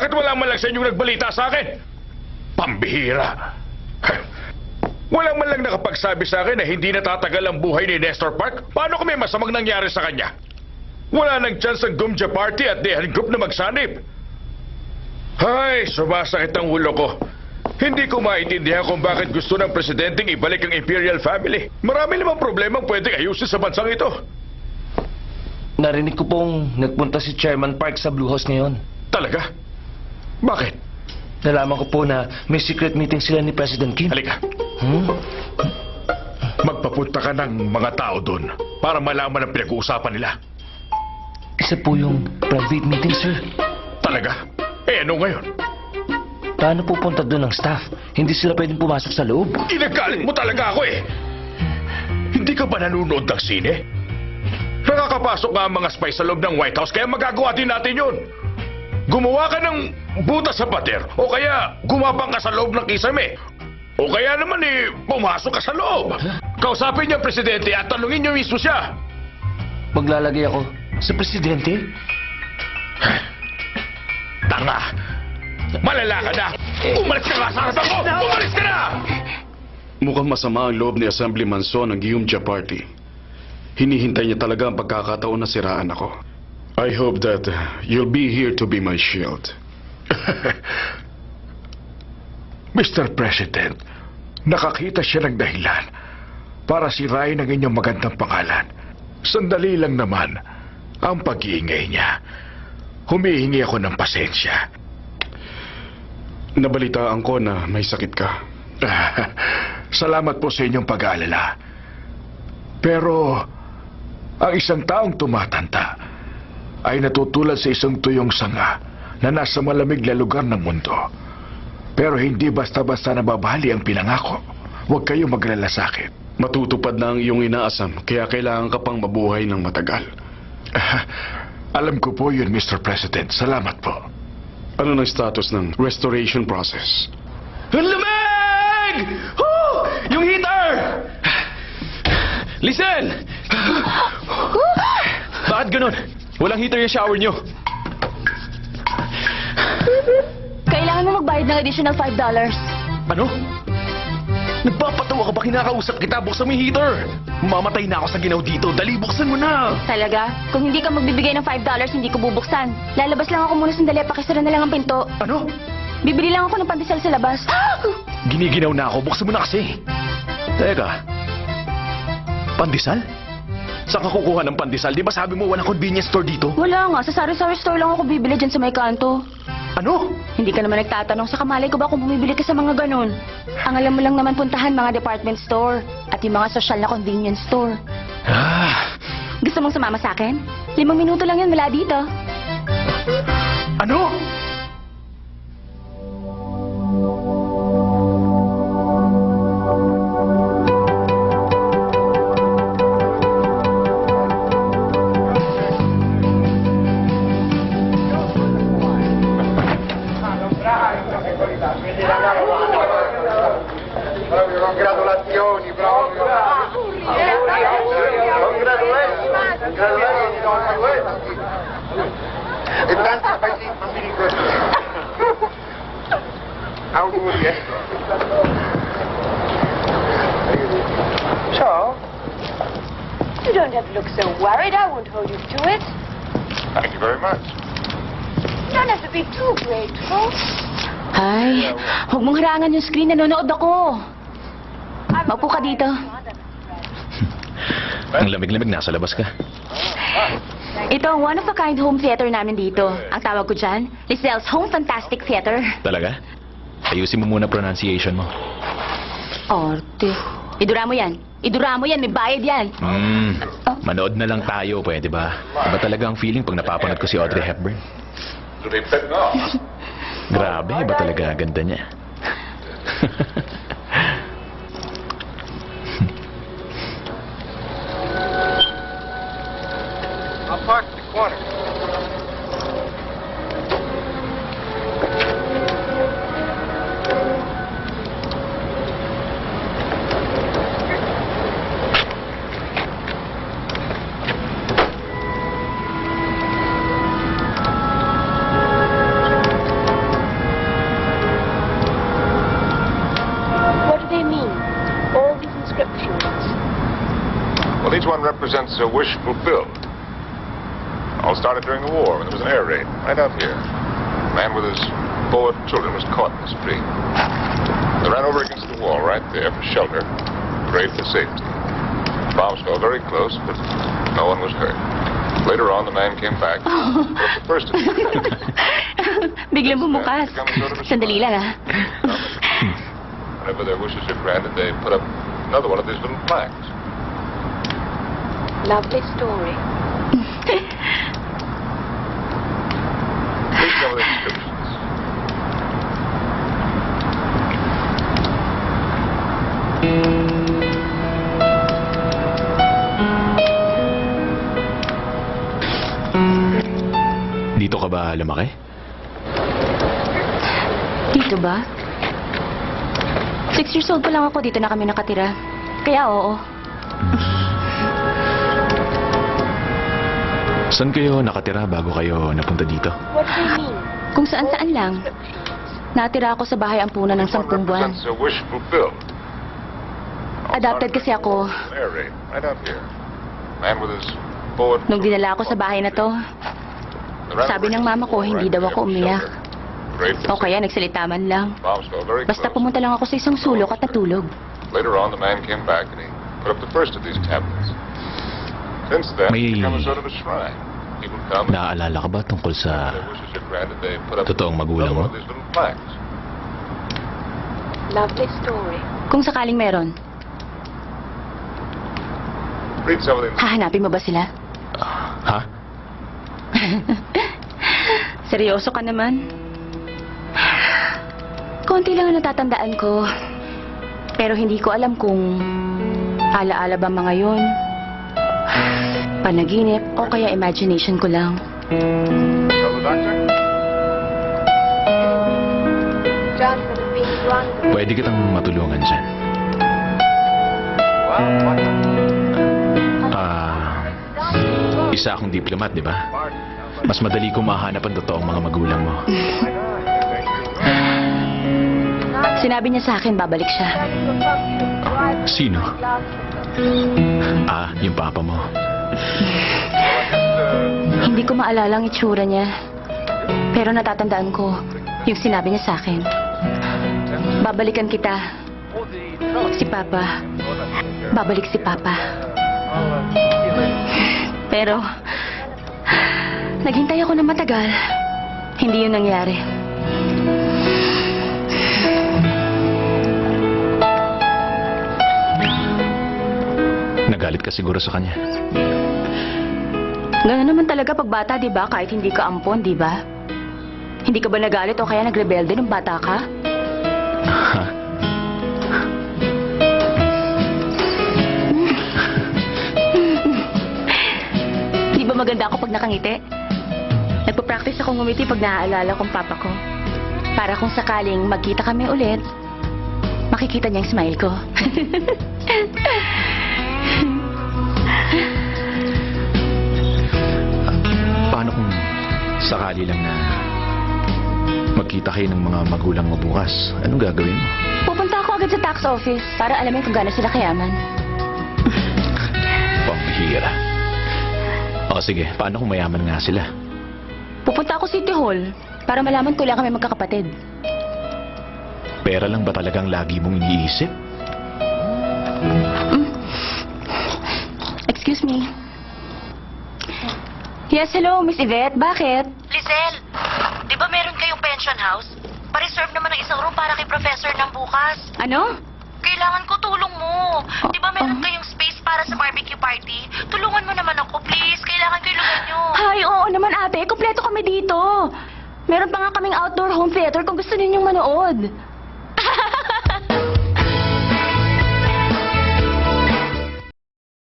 Bakit wala man lang sa inyong nagbalita sa akin? Pambihira. Wala man lang nakapagsabi sa akin na hindi natatagal ang buhay ni Nestor Park. Paano kung may masamang nangyari sa kanya? Wala nang chance ang Gumja Party at Dehan Group na magsanib. Ay, sumasakit ang ulo ko. Hindi ko maintindihan kung bakit gusto ng presidenteng ibalik ang Imperial Family. Marami namang problemang pwedeng ayusin sa bansang ito. Narinig ko pong nagpunta si Chairman Park sa Blue House ngayon. Talaga? Bakit? Nalaman ko po na may secret meeting sila ni President Kim. Halika. Hmm? Magpapunta ka ng mga tao doon para malaman ang pinag-uusapan nila. Isa po yung private meeting, sir. Talaga? Eh, ano ngayon? Paano pupunta doon ang staff? Hindi sila pwedeng pumasok sa loob. Inagalit mo talaga ako eh. Hindi ka ba nanonood ng sine? Nakakapasok nga ang mga spy sa loob ng White House kaya magagawa din natin yun. Gumawa ka ng butas sa pader o kaya gumapang ka sa loob ng kisame. O kaya naman eh, pumasok ka sa loob. Kausapin niyo ang presidente at tanungin niyo mismo siya. Maglalagay ako sa presidente? Tanga! Malala ka na! Umalis ka nga sa harapan ko! Umalis ka na! Mukhang masama ang loob ni Assemblyman Son ng Gyumja Party. Hinihintay niya talaga ang pagkakataon na siraan ako. I hope that you'll be here to be my shield. Mr. President, nakakita siya ng dahilan para sirain ang inyong magandang pangalan. Sandali lang naman ang pag-iingay niya. Humihingi ako ng pasensya. Nabalitaan ko na may sakit ka. Salamat po sa inyong pag-aalala. Pero ang isang taong tumatanda ay natutulad sa isang tuyong sanga na nasa malamig na lugar ng mundo. Pero hindi basta-basta nababali ang pinangako. Huwag kayong maglala sa akin. Matutupad na ang iyong inaasam, kaya kailangan ka pang mabuhay ng matagal. Alam ko po yun, Mr. President. Salamat po. Ano ng status ng restoration process? Ang lamig! Oh! Yung heater! Listen! Bakit ganun? Walang heater yung shower nyo. Kailangan mo magbayad ng additional $5. Ano? Nagpapatawa ka ba? Kinakausap kita. Buksan mo yung heater. Mamatay na ako sa ginaw dito. Dali, buksan mo na. Talaga? Kung hindi ka magbibigay ng $5, hindi ko bubuksan. Lalabas lang ako muna sandali. Pakisara na lang ang pinto. Ano? Bibili lang ako ng pandesal sa labas. Giniginaw na ako. Buksan mo na kasi. Teka. Pandesal? Saan ka kukuha ng pandesal? Di ba sabi mo walang convenience store dito? Wala nga. Sa sari-sari store lang ako bibili dyan sa may kanto. Ano? Hindi ka naman nagtatanong sa kamalay ko ba kung bumibili ka sa mga ganun. Ang alam mo lang naman puntahan mga department store at yung mga social na convenience store. Ah, Gusto mong sumama sa akin? 5 minuto lang yan mula dito. ano? Congratulazioni, bravo. Congratulations. E tanti bambini così. Auguri, Charles, you don't have to look so worried. I won't hold you to it. Thank you very much. You don't have to be too grateful. Ay, huwag mong harangan yung screen. Nanonood ako. Maupo ka dito. Ang lamig-lamig, nasa labas ka. Ito ang one-of-a-kind home theater namin dito. Ang tawag ko dyan, Lizelle's Home Fantastic Theater. Talaga? Ayusin mo muna pronunciation mo. Arte. Idura mo yan. Idura mo yan. May bayad yan. Manood na lang tayo, pwede ba? Iba talaga ang feeling pag napapanood ko si Audrey Hepburn. Grabe, iba talaga ang ganda niya. I'll park at the corner. represents a wish fulfilled. All started during the war when there was an air raid right out here. A man with his 4 children was caught in the street. They ran over against the wall right there for shelter, prayed for safety. Bombs fell very close, but no one was hurt. Later on, the man came back. Put up the first of the Biglang bumukas. Sandali lang, ah. Whenever their wishes are granted, they put up another one of these little plaques. Lovely story. Read some of the inscriptions. Dito ka ba lumaki? Dito ba? 6 years old pa lang ako, dito na kami nakatira. Kaya oo. Saan kayo nakatira bago kayo napunta dito? What do you mean? Kung saan-saan lang. Natira ako sa bahay ampunan ng 10 buwan. Represents a wish fulfilled. Adopted kasi ako. An air raid right out here. A man with his 4 Nung dinala ako sa bahay na to, sabi ng mama ko, hindi daw ako umiyak. O kaya nagsalita man lang. Basta pumunta lang ako sa isang sulok at natulog. Later on, the man came back and he put up the first of these tablets. Since then, May- it's become a sort of a shrine. People come and Naaalala ka ba tungkol sa their wishes are granted, they put up totoong magulang another mo? one of these little plaques. Lovely story. Kung sakaling meron, Read some of the hahanapin mo ba sila? Ha? Seryoso ka naman? Konti lang ang natatandaan ko. Pero hindi ko alam kung alaala ba mga yun, panaginip, o kaya imagination ko lang. Tell the doctor. Just for the big one. Pwede kitang matulungan dyan. Isa akong diplomat, di ba? Mas madali kong mahanap ang totoong mga magulang mo. Sinabi niya sa akin, babalik siya. Sino? Yung papa mo. Hindi ko maalala ang itsura niya. Pero natatandaan ko yung sinabi niya sa akin. Babalikan kita. Si Papa. Babalik si Papa. Pero, naghintay ako ng matagal. Hindi yun nangyari. Nagalit ka siguro sa kanya. Gano'n naman talaga pag bata, di ba? Kahit hindi ka ampon, di ba? Hindi ka ba nagalit o kaya nagrebelde nung bata ka? Ha? Di ba maganda ako pag nakangiti? Nagpa-practice akong ngumiti pag naaalala kong papa ko. Para kung sakaling magkita kami ulit, makikita niya yung smile ko. Paano kung sakali lang na magkita kayo ng mga magulang mo bukas? Anong gagawin mo? Pupunta ako agad sa tax office para alamin kung gaano sila kayaman. Pambihira. O sige, paano kung mayaman nga sila? Pupunta ako City Hall para malaman ko lang kami magkakapatid. Pera lang ba talagang lagi mong iniisip? Excuse me. Yes, hello, Miss Yvette. Bakit? Lizelle, di ba meron kayong pension house? Pa-reserve naman ng isang room para kay professor ng bukas. Ano? Kailangan ko tulong mo. Di ba meron Oh. kayong space para sa barbecue party? Tulungan mo naman ako, please. Kailangan ko ilungan nyo. Ay, oo naman ate. Kompleto kami dito. Meron pa nga kaming outdoor home theater kung gusto ninyong manood.